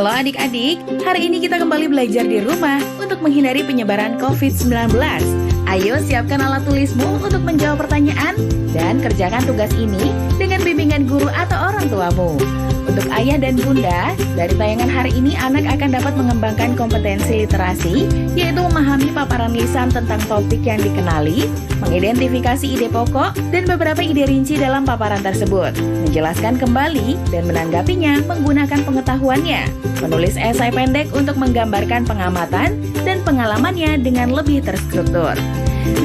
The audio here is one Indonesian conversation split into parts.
Halo adik-adik, hari ini kita kembali belajar di rumah untuk menghindari penyebaran COVID-19. Ayo siapkan alat tulismu untuk menjawab pertanyaan dan kerjakan tugas ini dengan bimbingan guru atau orang tuamu. Untuk ayah dan bunda, dari tayangan hari ini anak akan dapat mengembangkan kompetensi literasi, yaitu memahami paparan lisan tentang topik yang dikenali, mengidentifikasi ide pokok, dan beberapa ide rinci dalam paparan tersebut, menjelaskan kembali dan menanggapinya menggunakan pengetahuannya, menulis esai pendek untuk menggambarkan pengamatan dan pengalamannya dengan lebih terstruktur.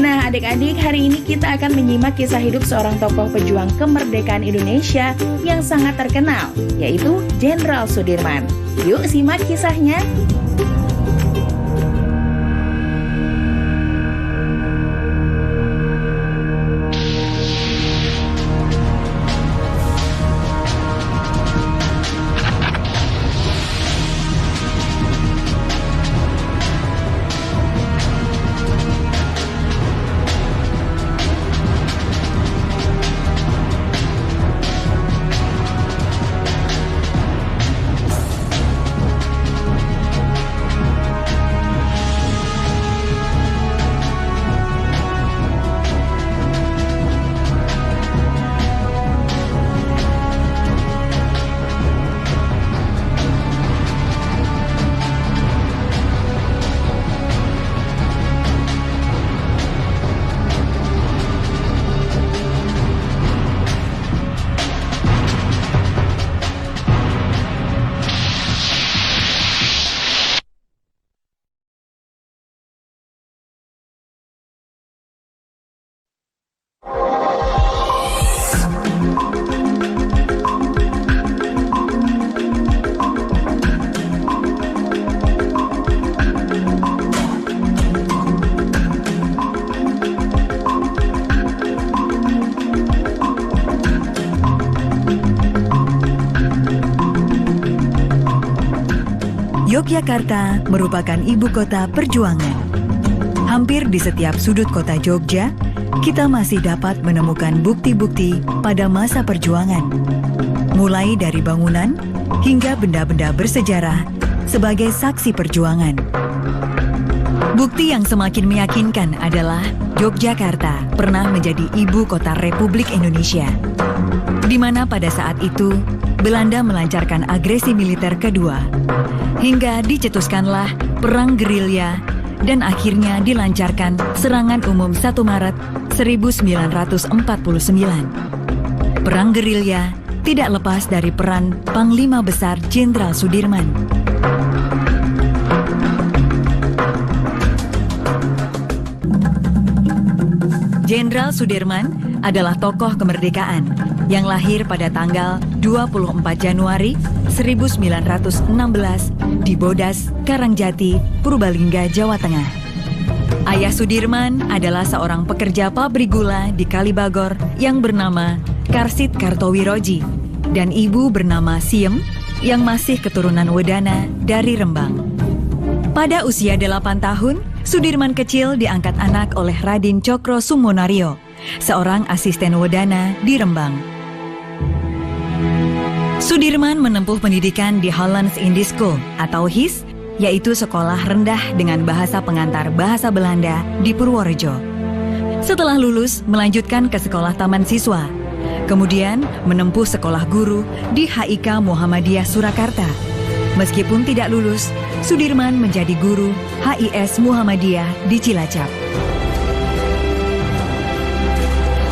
Nah adik-adik, hari ini kita akan menyimak kisah hidup seorang tokoh pejuang kemerdekaan Indonesia yang sangat terkenal, yaitu Jenderal Sudirman. Yuk simak kisahnya. Yogyakarta merupakan ibu kota perjuangan. Hampir di setiap sudut kota Jogja, kita masih dapat menemukan bukti-bukti pada masa perjuangan. Mulai dari bangunan hingga benda-benda bersejarah sebagai saksi perjuangan. Bukti yang semakin meyakinkan adalah Yogyakarta pernah menjadi ibu kota Republik Indonesia, di mana pada saat itu Belanda melancarkan agresi militer kedua, hingga dicetuskanlah Perang Gerilya dan akhirnya dilancarkan serangan umum 1 Maret 1949. Perang Gerilya tidak lepas dari peran Panglima Besar Jenderal Sudirman. Jenderal Sudirman adalah tokoh kemerdekaan yang lahir pada tanggal 24 Januari 1916 di Bodas, Karangjati, Purbalingga, Jawa Tengah. Ayah Sudirman adalah seorang pekerja pabrik gula di Kalibagor yang bernama Karsit Kartowiroji dan ibu bernama Siem yang masih keturunan Wedana dari Rembang. Pada usia 8 tahun, Sudirman kecil diangkat anak oleh Raden Cokro Sumonario, seorang asisten Wedana di Rembang. Sudirman menempuh pendidikan di Hollands Indisch School atau HIS, yaitu sekolah rendah dengan bahasa pengantar bahasa Belanda di Purworejo. Setelah lulus, melanjutkan ke sekolah taman siswa, kemudian menempuh sekolah guru di HIK Muhammadiyah Surakarta. Meskipun tidak lulus, Sudirman menjadi guru HIS Muhammadiyah di Cilacap.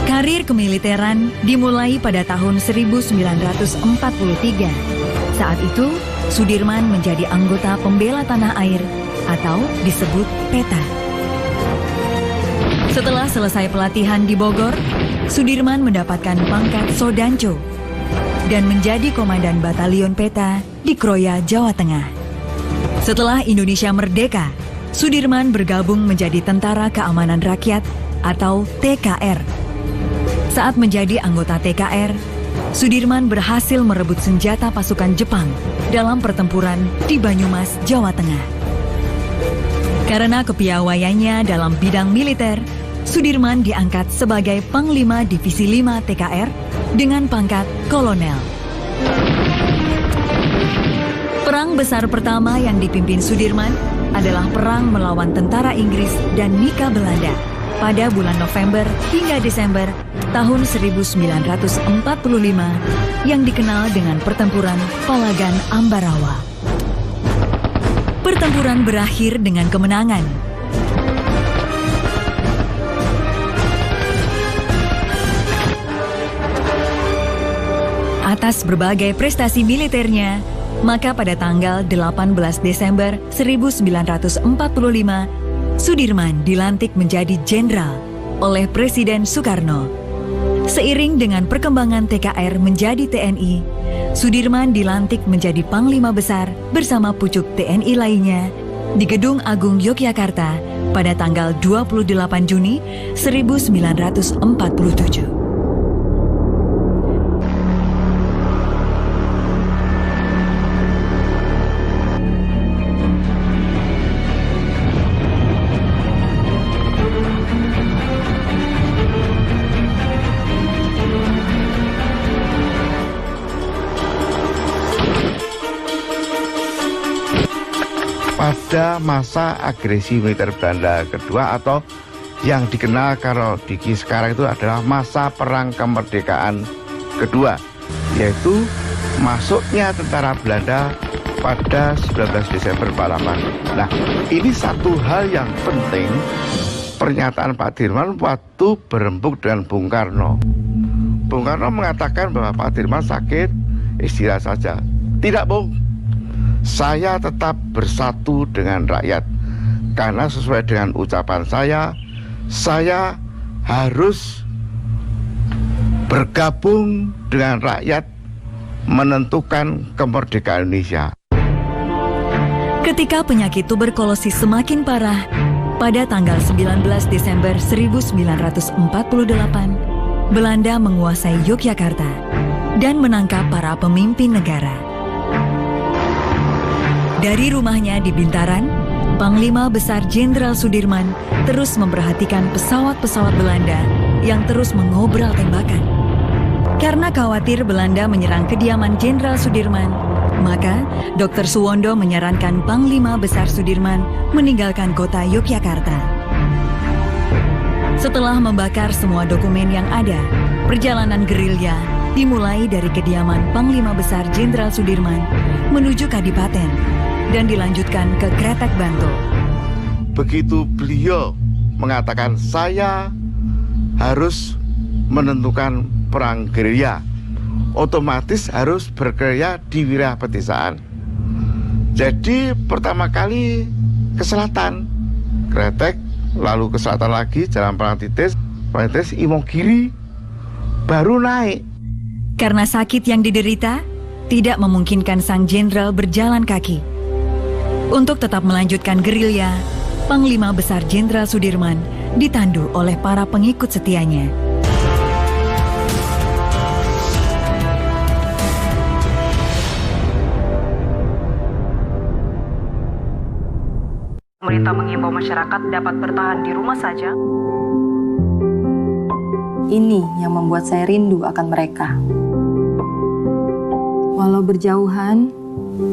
Karir kemiliteran dimulai pada tahun 1943. Saat itu, Sudirman menjadi anggota pembela tanah air atau disebut PETA. Setelah selesai pelatihan di Bogor, Sudirman mendapatkan pangkat Sodanco dan menjadi komandan batalion PETA di Kroya, Jawa Tengah. Setelah Indonesia merdeka, Sudirman bergabung menjadi Tentara Keamanan Rakyat atau TKR. Saat menjadi anggota TKR, Sudirman berhasil merebut senjata pasukan Jepang dalam pertempuran di Banyumas, Jawa Tengah. Karena kepiawaiannya dalam bidang militer, Sudirman diangkat sebagai Panglima Divisi 5 TKR dengan pangkat Kolonel. Perang besar pertama yang dipimpin Sudirman adalah perang melawan tentara Inggris dan Nika Belanda pada bulan November hingga Desember tahun 1945 yang dikenal dengan Pertempuran Palagan Ambarawa. Pertempuran berakhir dengan kemenangan. Atas berbagai prestasi militernya, maka pada tanggal 18 Desember 1945, Sudirman dilantik menjadi jenderal oleh Presiden Soekarno. Seiring dengan perkembangan TKR menjadi TNI, Sudirman dilantik menjadi Panglima Besar bersama pucuk TNI lainnya di Gedung Agung Yogyakarta pada tanggal 28 Juni 1947. Pada masa agresi militer Belanda kedua atau yang dikenal kalau di sekarang itu adalah masa perang kemerdekaan kedua, yaitu masuknya tentara Belanda pada 19 Desember 48. Nah, ini satu hal yang penting pernyataan Pak Dirman waktu berembuk dengan Bung Karno. Bung Karno mengatakan bahwa Pak Dirman sakit, istirahat saja. Tidak, Bung. Saya tetap bersatu dengan rakyat, karena sesuai dengan ucapan saya harus bergabung dengan rakyat menentukan kemerdekaan Indonesia. Ketika penyakit tuberkulosis semakin parah, pada tanggal 19 Desember 1948, Belanda menguasai Yogyakarta dan menangkap para pemimpin negara. Dari rumahnya di Bintaran, Panglima Besar Jenderal Sudirman terus memperhatikan pesawat-pesawat Belanda yang terus mengobrol tembakan. Karena khawatir Belanda menyerang kediaman Jenderal Sudirman, maka Dr. Suwondo menyarankan Panglima Besar Sudirman meninggalkan kota Yogyakarta. Setelah membakar semua dokumen yang ada, perjalanan gerilya dimulai dari kediaman Panglima Besar Jenderal Sudirman menuju Kadipaten dan dilanjutkan ke Kretek Bantul. Begitu beliau mengatakan saya harus menentukan perang gerilya, otomatis harus bergerilya di wilayah pedesaan. Jadi pertama kali ke selatan, Kretek, lalu ke selatan lagi Jalan Parangtritis, Imogiri, baru naik. Karena sakit yang diderita, tidak memungkinkan sang jenderal berjalan kaki. Untuk tetap melanjutkan gerilya, Panglima Besar Jenderal Sudirman ditandu oleh para pengikut setianya. Pemerintah mengimbau masyarakat dapat bertahan di rumah saja. Ini yang membuat saya rindu akan mereka. Walau berjauhan,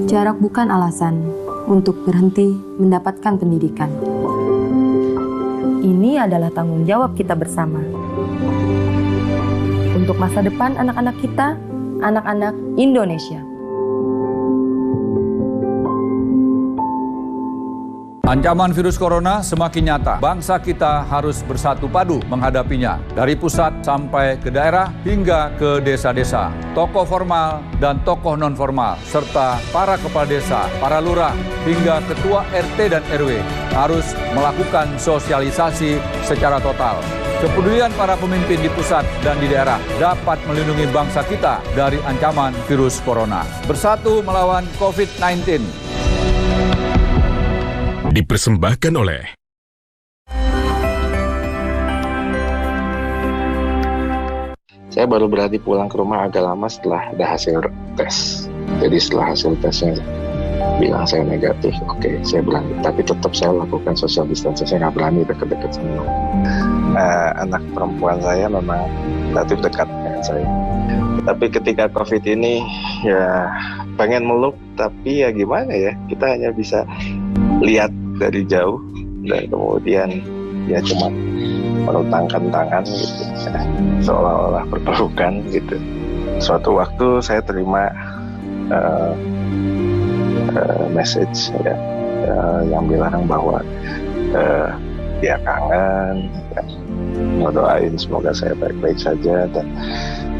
jarak bukan alasan untuk berhenti mendapatkan pendidikan. Ini adalah tanggung jawab kita bersama. Untuk masa depan anak-anak kita, anak-anak Indonesia. Ancaman virus corona semakin nyata. Bangsa kita harus bersatu padu menghadapinya. Dari pusat sampai ke daerah hingga ke desa-desa. Tokoh formal dan tokoh non-formal, serta para kepala desa, para lurah, hingga ketua RT dan RW harus melakukan sosialisasi secara total. Kepedulian para pemimpin di pusat dan di daerah dapat melindungi bangsa kita dari ancaman virus corona. Bersatu melawan COVID-19. Dipersembahkan oleh Saya baru berani pulang ke rumah agak lama setelah ada hasil tes. Jadi setelah hasil tesnya bilang saya negatif, oke, saya berani. Tapi tetap saya lakukan social distancing, saya nggak berani dekat-dekat sama anak perempuan saya memang relatif dekat dengan saya. Tapi ketika COVID ini ya pengen meluk, tapi ya gimana ya, kita hanya bisa lihat dari jauh dan kemudian ya cuma merentangkan tangan gitu, seolah-olah berpelukan gitu. Suatu waktu saya terima message ya, yang bilang bahwa dia kangen, ya, ngedoain semoga saya baik-baik saja, dan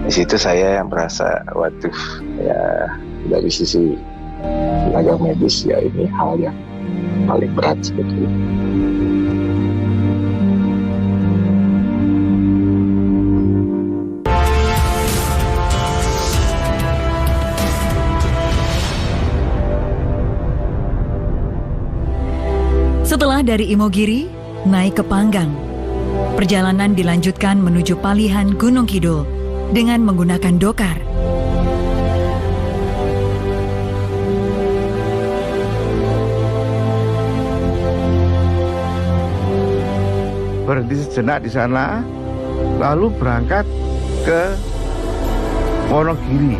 di situ saya yang merasa waduh ya, dari sisi tenaga medis ya ini hal yang paling berat sebetulnya. Setelah dari Imogiri, naik ke Panggang. Perjalanan dilanjutkan menuju Palihan Gunung Kidul dengan menggunakan dokar. Berhenti sejenak di sana, lalu berangkat ke Wonogiri.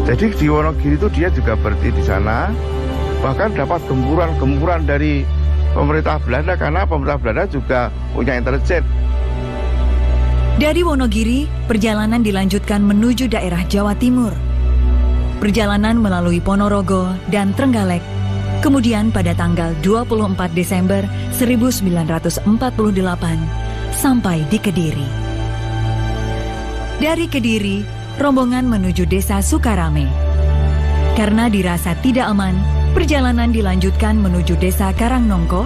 Jadi di Wonogiri itu dia juga berhenti di sana, bahkan dapat gempuran-gempuran dari pemerintah Belanda karena pemerintah Belanda juga punya intelijen. Dari Wonogiri, perjalanan dilanjutkan menuju daerah Jawa Timur. Perjalanan melalui Ponorogo dan Trenggalek. Kemudian pada tanggal 24 Desember 1948 sampai di Kediri. Dari Kediri, rombongan menuju desa Sukarame. Karena dirasa tidak aman, perjalanan dilanjutkan menuju desa Karangnongko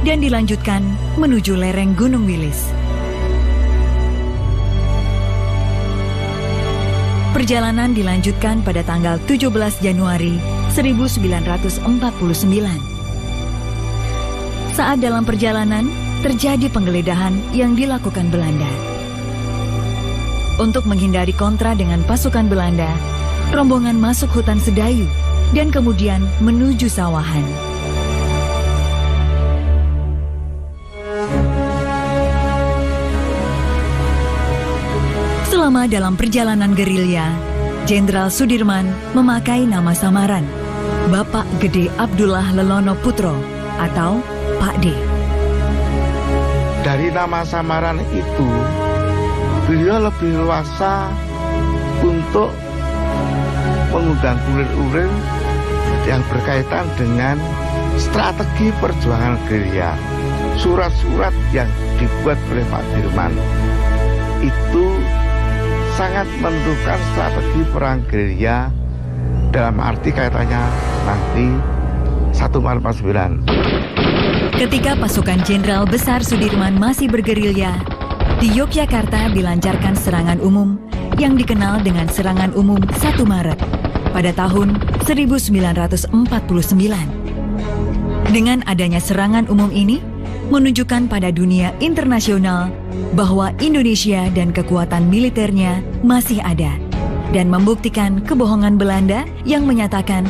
dan dilanjutkan menuju lereng Gunung Wilis. Perjalanan dilanjutkan pada tanggal 17 Januari 1949. Saat dalam perjalanan, terjadi penggeledahan yang dilakukan Belanda. Untuk menghindari kontra dengan pasukan Belanda, rombongan masuk hutan Sedayu dan kemudian menuju sawahan. Selama dalam perjalanan gerilya, Jenderal Sudirman memakai nama samaran Bapak Gede Abdullah Lelono Putro atau Pak D. Dari nama samaran itu, beliau lebih luasa untuk mengundang kulir-kulir yang berkaitan dengan strategi perjuangan gerilya. Surat-surat yang dibuat oleh Pak Dirman itu sangat menentukan strategi perang gerilya dalam arti kaitannya nanti 1449. Ketika pasukan Jenderal Besar Sudirman masih bergerilya, di Yogyakarta dilancarkan serangan umum yang dikenal dengan Serangan Umum 1 Maret pada tahun 1949. Dengan adanya serangan umum ini, menunjukkan pada dunia internasional bahwa Indonesia dan kekuatan militernya masih ada dan membuktikan kebohongan Belanda yang menyatakan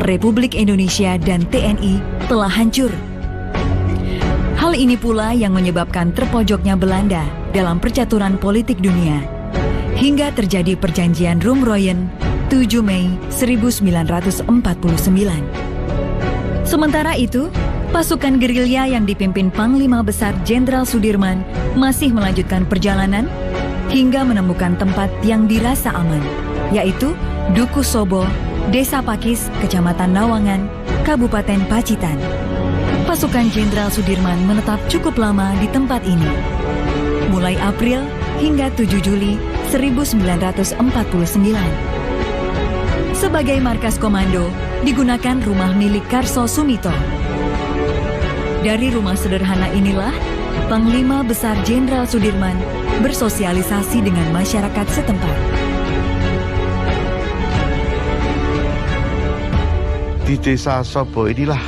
Republik Indonesia dan TNI telah hancur. Hal ini pula yang menyebabkan terpojoknya Belanda dalam percaturan politik dunia hingga terjadi perjanjian Roem-Royen 7 Mei 1949. Sementara itu, pasukan gerilya yang dipimpin Panglima Besar Jenderal Sudirman masih melanjutkan perjalanan hingga menemukan tempat yang dirasa aman, yaitu Duku Sobo, Desa Pakis, Kecamatan Nawangan, Kabupaten Pacitan. Pasukan Jenderal Sudirman menetap cukup lama di tempat ini, mulai April hingga 7 Juli 1949. Sebagai markas komando, digunakan rumah milik Karso Sumito. Dari rumah sederhana inilah, Panglima Besar Jenderal Sudirman bersosialisasi dengan masyarakat setempat. Di desa Sobo inilah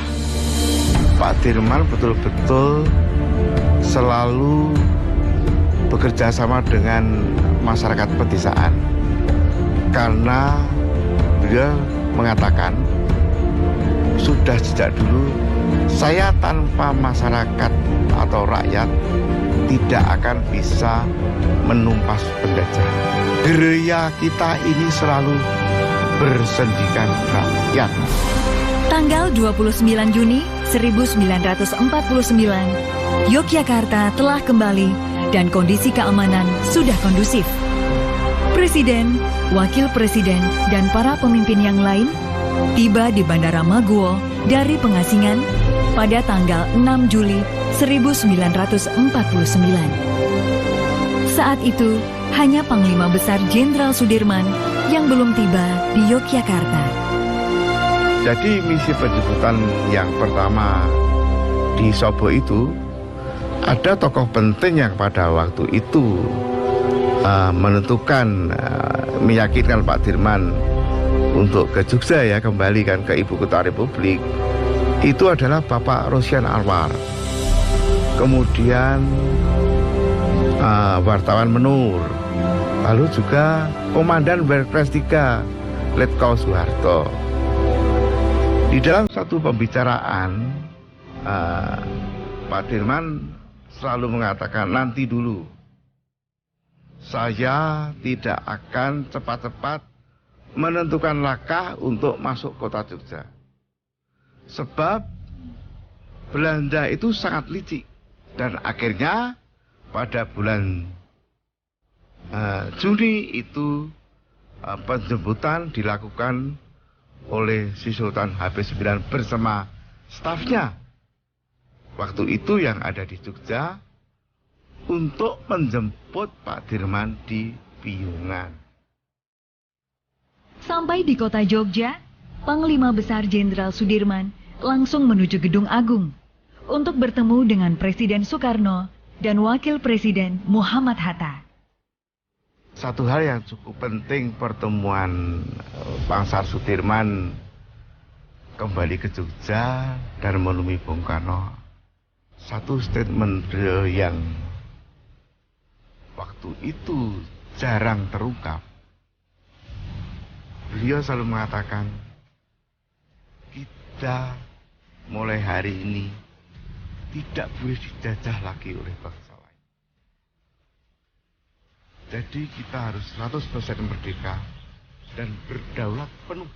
Pak Dirman betul-betul selalu bekerja sama dengan masyarakat pedesaan, karena beliau mengatakan sudah sejak dulu, saya tanpa masyarakat atau rakyat tidak akan bisa menumpas penjajah. Gerilya kita ini selalu bersendikan rakyat. Tanggal 29 Juni 1949, Yogyakarta telah kembali dan kondisi keamanan sudah kondusif. Presiden, wakil presiden, dan para pemimpin yang lain tiba di Bandara Maguwo dari pengasingan pada tanggal 6 Juli 1949. Saat itu, hanya Panglima Besar Jenderal Sudirman yang belum tiba di Yogyakarta. Jadi misi penjemputan yang pertama di Sobo itu, ada tokoh penting yang pada waktu itu menentukan, meyakinkan Pak Dirman untuk ke Jogja ya, kembali kan ke ibu kota Republik. Itu adalah Bapak Rosyan Anwar. Kemudian wartawan Menur, lalu juga Komandan Werpres 3 Letkol Soeharto. Di dalam satu pembicaraan, Pak Dirman selalu mengatakan, nanti dulu, saya tidak akan cepat-cepat menentukan langkah untuk masuk kota Jogja. Sebab Belanda itu sangat licik. Dan akhirnya pada bulan Juni itu penjemputan dilakukan oleh si Sultan HP9 bersama stafnya. Waktu itu yang ada di Jogja untuk menjemput Pak Dirman di Piungan. Sampai di kota Jogja, Panglima Besar Jenderal Sudirman langsung menuju Gedung Agung untuk bertemu dengan Presiden Soekarno dan Wakil Presiden Muhammad Hatta. Satu hal yang cukup penting, pertemuan Bangsar Sudirman kembali ke Jogja dan menemui Bung Karno. Satu statement beliau yang waktu itu jarang terungkap. Beliau selalu mengatakan, kita mulai hari ini tidak boleh dijajah lagi oleh bangsa. Jadi kita harus 100% merdeka dan berdaulat penuh.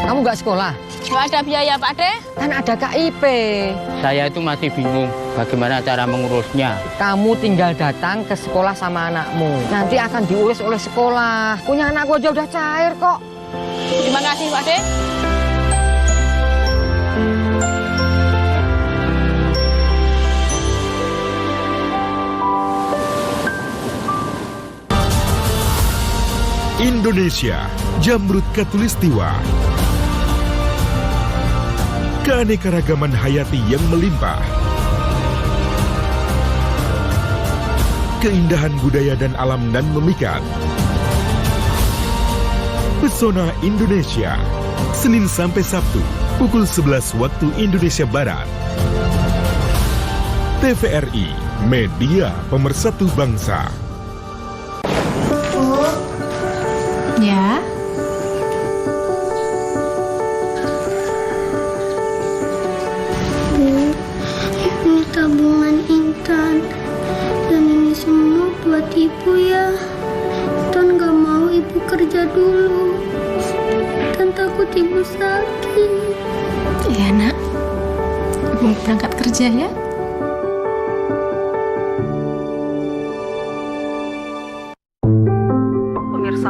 Kamu nggak sekolah? Nggak ada biaya, Pak De. Kan ada KIP. Saya itu masih bingung bagaimana cara mengurusnya. Kamu tinggal datang ke sekolah sama anakmu. Nanti akan diurus oleh sekolah. Punya anakku aja udah cair kok. Terima kasih, Pak De. Indonesia, Jamrut Khatulistiwa. Keanekaragaman hayati yang melimpah. Keindahan budaya dan alam nan memikat. Pesona Indonesia, Senin sampai Sabtu, pukul 11 waktu Indonesia Barat. TVRI, media pemersatu bangsa. Ya. Ini tabungan Intan. Dan ini semua buat ibu ya. Intan gak mau ibu kerja dulu. Intan takut ibu sakit. Iya, Nak. Ibu berangkat kerja ya.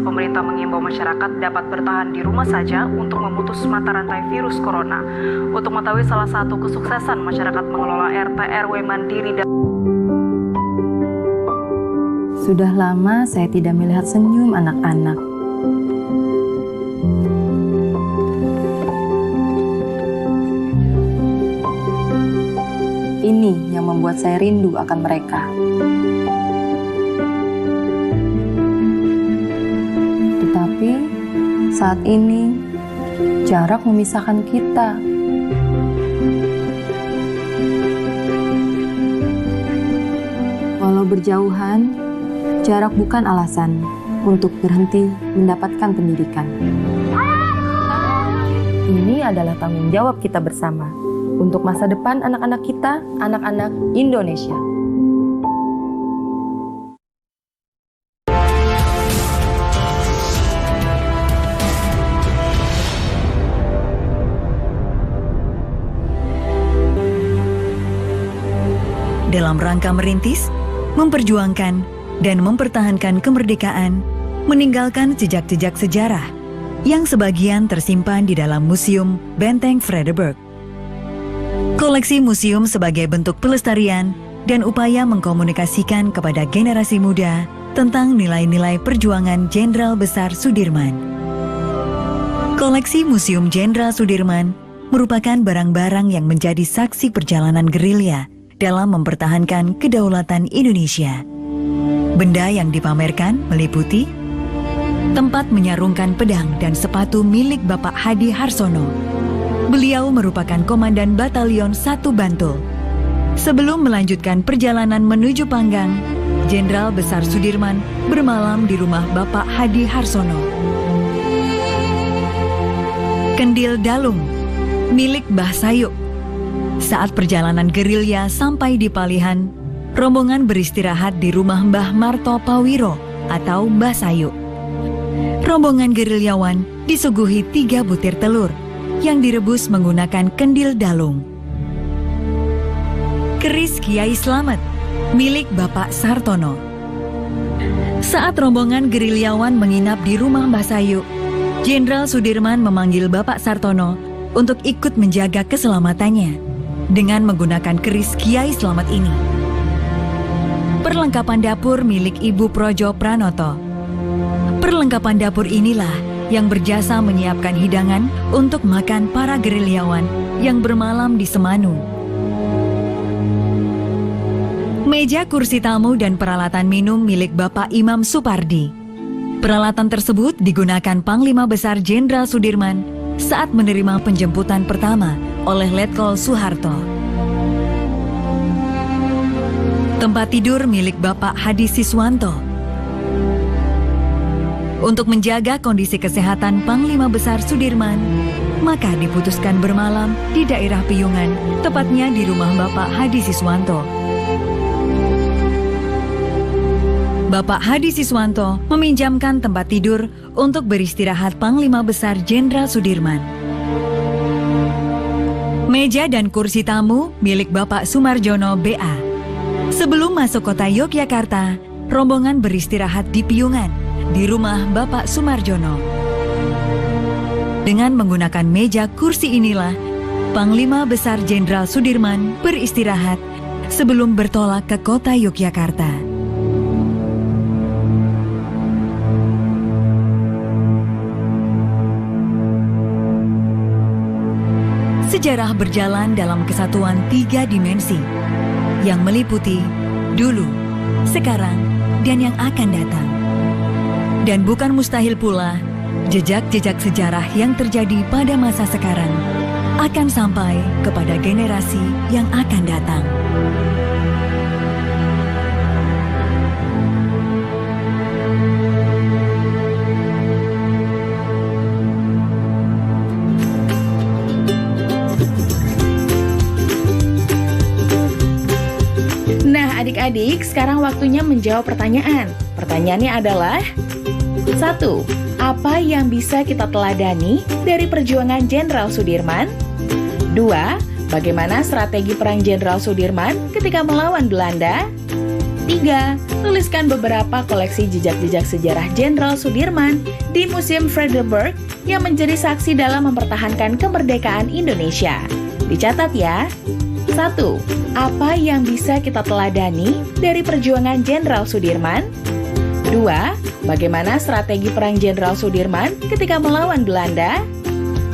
Pemerintah mengimbau masyarakat dapat bertahan di rumah saja untuk memutus mata rantai virus corona. Untuk mengetahui salah satu kesuksesan masyarakat mengelola RT RW mandiri dan Sudah lama saya tidak melihat senyum anak-anak. Ini yang membuat saya rindu akan mereka. Saat ini, jarak memisahkan kita. Walau berjauhan, jarak bukan alasan untuk berhenti mendapatkan pendidikan. Ini adalah tanggung jawab kita bersama untuk masa depan anak-anak kita, anak-anak Indonesia. Dalam rangka merintis, memperjuangkan, dan mempertahankan kemerdekaan, meninggalkan jejak-jejak sejarah yang sebagian tersimpan di dalam Museum Benteng Vredenburg. Koleksi museum sebagai bentuk pelestarian dan upaya mengkomunikasikan kepada generasi muda tentang nilai-nilai perjuangan Jenderal Besar Sudirman. Koleksi Museum Jenderal Sudirman merupakan barang-barang yang menjadi saksi perjalanan gerilya dalam mempertahankan kedaulatan Indonesia. Benda yang dipamerkan meliputi tempat menyarungkan pedang dan sepatu milik Bapak Hadi Harsono. Beliau merupakan Komandan Batalion 1 Bantul. Sebelum melanjutkan perjalanan menuju Panggang, Jenderal Besar Sudirman bermalam di rumah Bapak Hadi Harsono. Kendil Dalung milik Mbah Sayuk. Saat perjalanan gerilya sampai di Palihan, rombongan beristirahat di rumah Mbah Marto Pawiro atau Mbah Sayuk. Rombongan gerilyawan disuguhi 3 butir telur yang direbus menggunakan kendil dalung. Keris Kiai Slamet milik Bapak Sartono. Saat rombongan gerilyawan menginap di rumah Mbah Sayuk, Jenderal Sudirman memanggil Bapak Sartono untuk ikut menjaga keselamatannya dengan menggunakan keris Kiai Slamet ini. Perlengkapan dapur milik Ibu Projo Pranoto. Perlengkapan dapur inilah yang berjasa menyiapkan hidangan untuk makan para gerilyawan yang bermalam di Semanu. Meja kursi tamu dan peralatan minum milik Bapak Imam Supardi. Peralatan tersebut digunakan Panglima Besar Jenderal Sudirman saat menerima penjemputan pertama oleh Letkol Soeharto. Tempat tidur milik Bapak Hadi Siswanto. Untuk menjaga kondisi kesehatan Panglima Besar Sudirman, maka diputuskan bermalam di daerah Piyungan, tepatnya di rumah Bapak Hadi Siswanto. Bapak Hadi Siswanto meminjamkan tempat tidur untuk beristirahat Panglima Besar Jenderal Sudirman. Meja dan kursi tamu milik Bapak Sumarjono BA. Sebelum masuk kota Yogyakarta, rombongan beristirahat di Piyungan, di rumah Bapak Sumarjono. Dengan menggunakan meja kursi inilah, Panglima Besar Jenderal Sudirman beristirahat sebelum bertolak ke kota Yogyakarta. Sejarah berjalan dalam kesatuan 3 dimensi yang meliputi dulu, sekarang, dan yang akan datang. Dan bukan mustahil pula jejak-jejak sejarah yang terjadi pada masa sekarang akan sampai kepada generasi yang akan datang. Adik-adik, sekarang waktunya menjawab pertanyaan. Pertanyaannya adalah 1. Apa yang bisa kita teladani dari perjuangan Jenderal Sudirman? 2. Bagaimana strategi perang Jenderal Sudirman ketika melawan Belanda? 3. Tuliskan beberapa koleksi jejak-jejak sejarah Jenderal Sudirman di Museum Vredenburg yang menjadi saksi dalam mempertahankan kemerdekaan Indonesia. Dicatat ya. 1. Apa yang bisa kita teladani dari perjuangan Jenderal Sudirman? 2. Bagaimana strategi perang Jenderal Sudirman ketika melawan Belanda?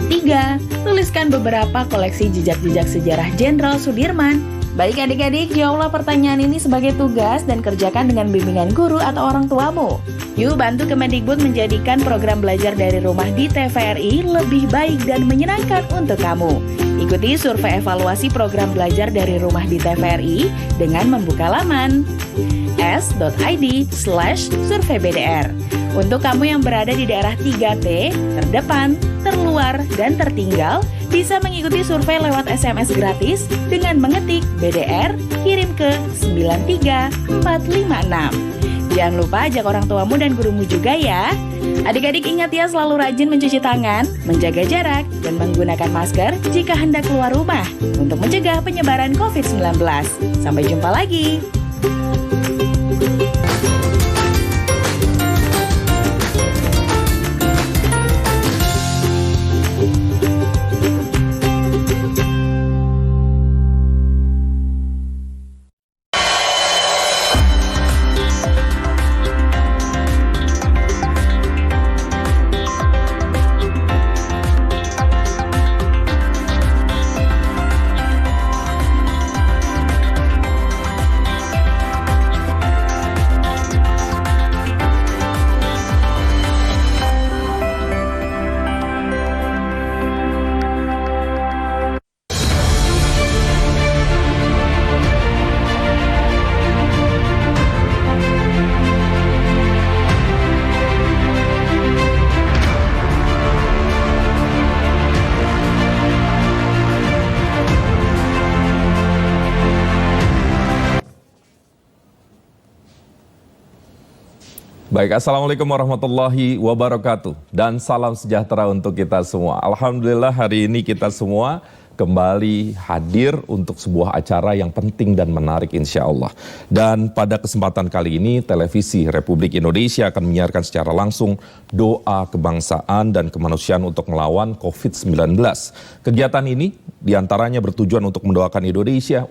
3. Tuliskan beberapa koleksi jejak-jejak sejarah Jenderal Sudirman Baik adik-adik, jawablah pertanyaan ini sebagai tugas dan kerjakan dengan bimbingan guru atau orang tuamu. Yuk bantu Kemendikbud menjadikan program belajar dari rumah di TVRI lebih baik dan menyenangkan untuk kamu. Ikuti survei evaluasi program belajar dari rumah di TVRI dengan membuka laman s.id/surveybdr. Untuk kamu yang berada di daerah 3T, terdepan, terluar, dan tertinggal, bisa mengikuti survei lewat SMS gratis dengan mengetik BDR, kirim ke 93456. Jangan lupa ajak orang tuamu dan gurumu juga ya. Adik-adik ingat ya, selalu rajin mencuci tangan, menjaga jarak, dan menggunakan masker jika hendak keluar rumah untuk mencegah penyebaran COVID-19. Sampai jumpa lagi. Baik, Assalamualaikum warahmatullahi wabarakatuh dan salam sejahtera untuk kita semua. Alhamdulillah hari ini kita semua kembali hadir untuk sebuah acara yang penting dan menarik insya Allah. Dan pada kesempatan kali ini Televisi Republik Indonesia akan menyiarkan secara langsung doa kebangsaan dan kemanusiaan untuk melawan COVID-19. Kegiatan ini diantaranya bertujuan untuk mendoakan Indonesia